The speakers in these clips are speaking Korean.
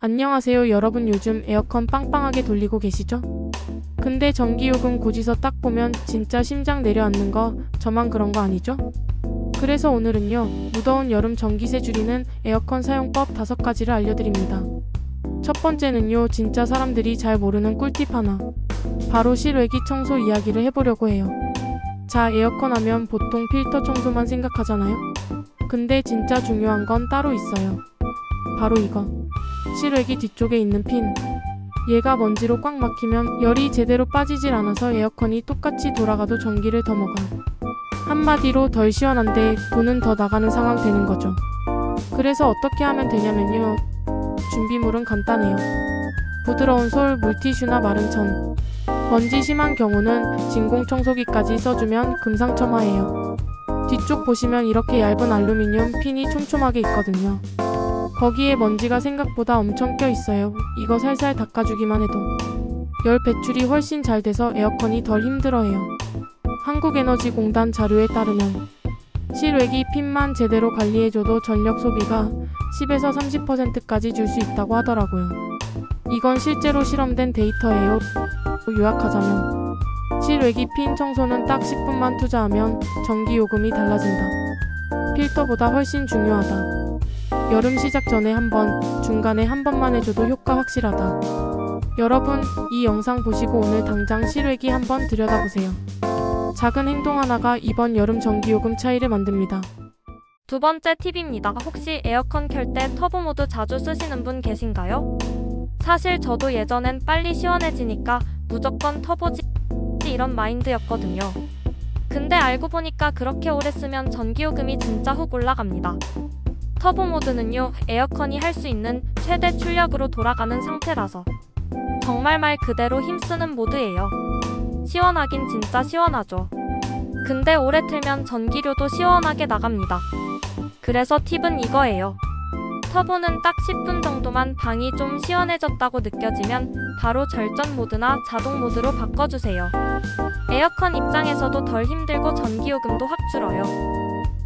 안녕하세요 여러분, 요즘 에어컨 빵빵하게 돌리고 계시죠? 근데 전기요금 고지서 딱 보면 진짜 심장 내려앉는 거 저만 그런 거 아니죠? 그래서 오늘은요, 무더운 여름 전기세 줄이는 에어컨 사용법 5가지를 알려드립니다. 첫 번째는요, 진짜 사람들이 잘 모르는 꿀팁 하나, 바로 실외기 청소 이야기를 해보려고 해요. 자, 에어컨 하면 보통 필터 청소만 생각하잖아요? 근데 진짜 중요한 건 따로 있어요. 바로 이거, 실외기 뒤쪽에 있는 핀. 얘가 먼지로 꽉 막히면 열이 제대로 빠지질 않아서 에어컨이 똑같이 돌아가도 전기를 더 먹어요. 한마디로 덜 시원한데 돈은 더 나가는 상황 되는 거죠. 그래서 어떻게 하면 되냐면요, 준비물은 간단해요. 부드러운 솔, 물티슈나 마른 천. 먼지 심한 경우는 진공청소기까지 써주면 금상첨화예요. 뒤쪽 보시면 이렇게 얇은 알루미늄 핀이 촘촘하게 있거든요. 거기에 먼지가 생각보다 엄청 껴있어요. 이거 살살 닦아주기만 해도 열 배출이 훨씬 잘 돼서 에어컨이 덜 힘들어해요. 한국에너지공단 자료에 따르면 실외기 핀만 제대로 관리해줘도 전력 소비가 10에서 30%까지 줄 수 있다고 하더라고요. 이건 실제로 실험된 데이터예요. 요약하자면 실외기 핀 청소는 딱 10분만 투자하면 전기요금이 달라진다. 필터보다 훨씬 중요하다. 여름 시작 전에 한 번, 중간에 한 번만 해줘도 효과 확실하다. 여러분, 이 영상 보시고 오늘 당장 실외기 한번 들여다보세요. 작은 행동 하나가 이번 여름 전기요금 차이를 만듭니다. 두 번째 팁입니다. 혹시 에어컨 켤 때 터보 모드 자주 쓰시는 분 계신가요? 사실 저도 예전엔 빨리 시원해지니까 무조건 터보지 이런 마인드였거든요. 근데 알고 보니까 그렇게 오래 쓰면 전기요금이 진짜 훅 올라갑니다. 터보 모드는요, 에어컨이 할 수 있는 최대 출력으로 돌아가는 상태라서 정말 말 그대로 힘쓰는 모드예요. 시원하긴 진짜 시원하죠. 근데 오래 틀면 전기료도 시원하게 나갑니다. 그래서 팁은 이거예요. 터보는 딱 10분 정도만 방이 좀 시원해졌다고 느껴지면 바로 절전 모드나 자동 모드로 바꿔주세요. 에어컨 입장에서도 덜 힘들고 전기요금도 확 줄어요.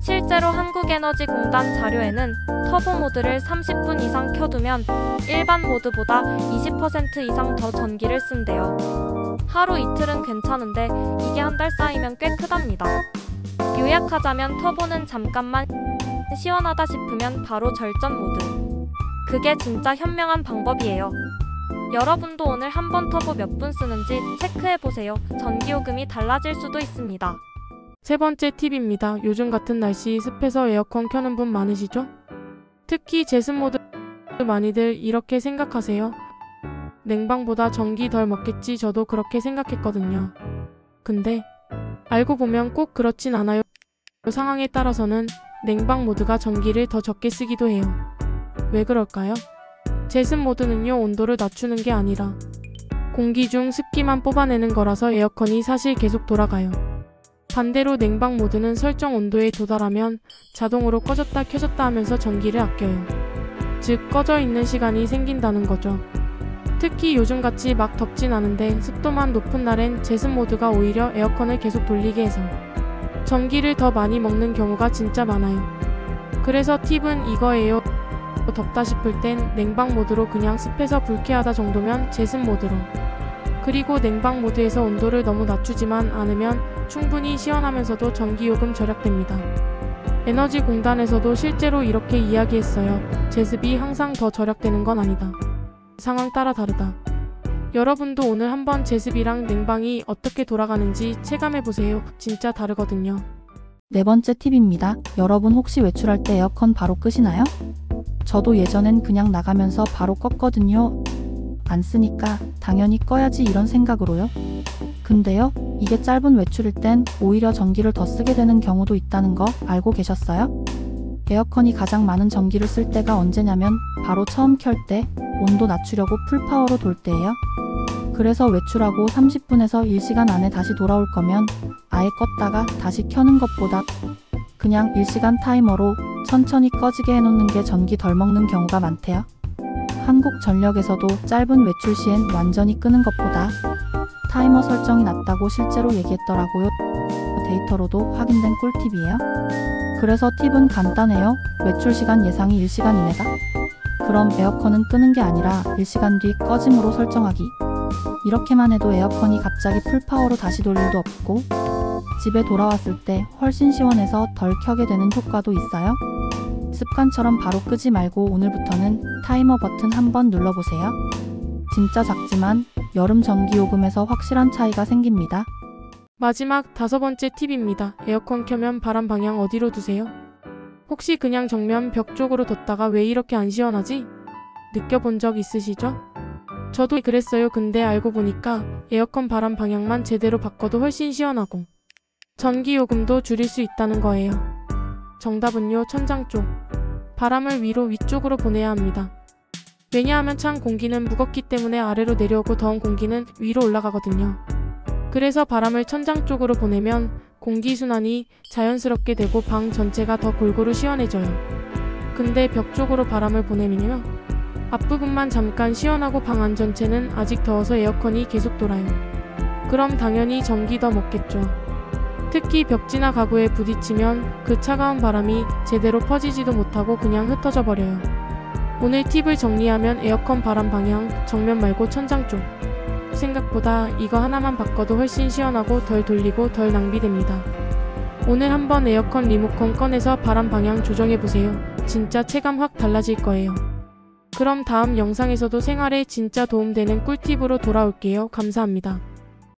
실제로 한국에너지공단 자료에는 터보 모드를 30분 이상 켜두면 일반 모드보다 20% 이상 더 전기를 쓴대요. 하루 이틀은 괜찮은데 이게 한 달 쌓이면 꽤 크답니다. 요약하자면 터보는 잠깐만 시원하다 싶으면 바로 절전 모드. 그게 진짜 현명한 방법이에요. 여러분도 오늘 한번 터보 몇 분 쓰는지 체크해보세요. 전기요금이 달라질 수도 있습니다. 세 번째 팁입니다. 요즘 같은 날씨 습해서 에어컨 켜는 분 많으시죠? 특히 제습 모드 많이들 이렇게 생각하세요. 냉방보다 전기 덜 먹겠지, 저도 그렇게 생각했거든요. 근데 알고 보면 꼭 그렇진 않아요. 상황에 따라서는 냉방 모드가 전기를 더 적게 쓰기도 해요. 왜 그럴까요? 제습 모드는요, 온도를 낮추는 게 아니라 공기 중 습기만 뽑아내는 거라서 에어컨이 사실 계속 돌아가요. 반대로 냉방 모드는 설정 온도에 도달하면 자동으로 꺼졌다 켜졌다 하면서 전기를 아껴요. 즉, 꺼져 있는 시간이 생긴다는 거죠. 특히 요즘같이 막 덥진 않은데 습도만 높은 날엔 제습 모드가 오히려 에어컨을 계속 돌리게 해서 전기를 더 많이 먹는 경우가 진짜 많아요. 그래서 팁은 이거예요. 덥다 싶을 땐 냉방 모드로, 그냥 습해서 불쾌하다 정도면 제습 모드로. 그리고 냉방 모드에서 온도를 너무 낮추지만 않으면 충분히 시원하면서도 전기요금 절약됩니다. 에너지공단에서도 실제로 이렇게 이야기했어요. 제습이 항상 더 절약되는 건 아니다. 상황 따라 다르다. 여러분도 오늘 한번 제습이랑 냉방이 어떻게 돌아가는지 체감해보세요. 진짜 다르거든요. 네 번째 팁입니다. 여러분 혹시 외출할 때 에어컨 바로 끄시나요? 저도 예전엔 그냥 나가면서 바로 껐거든요. 안 쓰니까 당연히 꺼야지 이런 생각으로요. 근데요, 이게 짧은 외출일 땐 오히려 전기를 더 쓰게 되는 경우도 있다는 거 알고 계셨어요? 에어컨이 가장 많은 전기를 쓸 때가 언제냐면 바로 처음 켤 때, 온도 낮추려고 풀파워로 돌 때예요. 그래서 외출하고 30분에서 1시간 안에 다시 돌아올 거면 아예 껐다가 다시 켜는 것보다 그냥 1시간 타이머로 천천히 꺼지게 해놓는 게 전기 덜 먹는 경우가 많대요. 한국전력에서도 짧은 외출 시엔 완전히 끄는 것보다 타이머 설정이 낫다고 실제로 얘기했더라고요. 데이터로도 확인된 꿀팁이에요. 그래서 팁은 간단해요. 외출 시간 예상이 1시간 이내다. 그럼 에어컨은 끄는 게 아니라 1시간 뒤 꺼짐으로 설정하기. 이렇게만 해도 에어컨이 갑자기 풀파워로 다시 돌 일도 없고 집에 돌아왔을 때 훨씬 시원해서 덜 켜게 되는 효과도 있어요. 습관처럼 바로 끄지 말고 오늘부터는 타이머 버튼 한번 눌러보세요. 진짜 작지만 여름 전기요금에서 확실한 차이가 생깁니다. 마지막 5번째 팁입니다. 에어컨 켜면 바람 방향 어디로 두세요? 혹시 그냥 정면 벽 쪽으로 뒀다가 왜 이렇게 안 시원하지? 느껴본 적 있으시죠? 저도 그랬어요. 근데 알고 보니까 에어컨 바람 방향만 제대로 바꿔도 훨씬 시원하고 전기요금도 줄일 수 있다는 거예요. 정답은요, 천장 쪽. 바람을 위로 위쪽으로 보내야 합니다. 왜냐하면 찬 공기는 무겁기 때문에 아래로 내려오고 더운 공기는 위로 올라가거든요. 그래서 바람을 천장 쪽으로 보내면 공기순환이 자연스럽게 되고 방 전체가 더 골고루 시원해져요. 근데 벽 쪽으로 바람을 보내면요, 앞부분만 잠깐 시원하고 방 안 전체는 아직 더워서 에어컨이 계속 돌아요. 그럼 당연히 전기 더 먹겠죠. 특히 벽지나 가구에 부딪히면 그 차가운 바람이 제대로 퍼지지도 못하고 그냥 흩어져 버려요. 오늘 팁을 정리하면 에어컨 바람 방향 정면 말고 천장 쪽. 생각보다 이거 하나만 바꿔도 훨씬 시원하고 덜 돌리고 덜 낭비됩니다. 오늘 한번 에어컨 리모컨 꺼내서 바람 방향 조정해보세요. 진짜 체감 확 달라질 거예요. 그럼 다음 영상에서도 생활에 진짜 도움되는 꿀팁으로 돌아올게요. 감사합니다.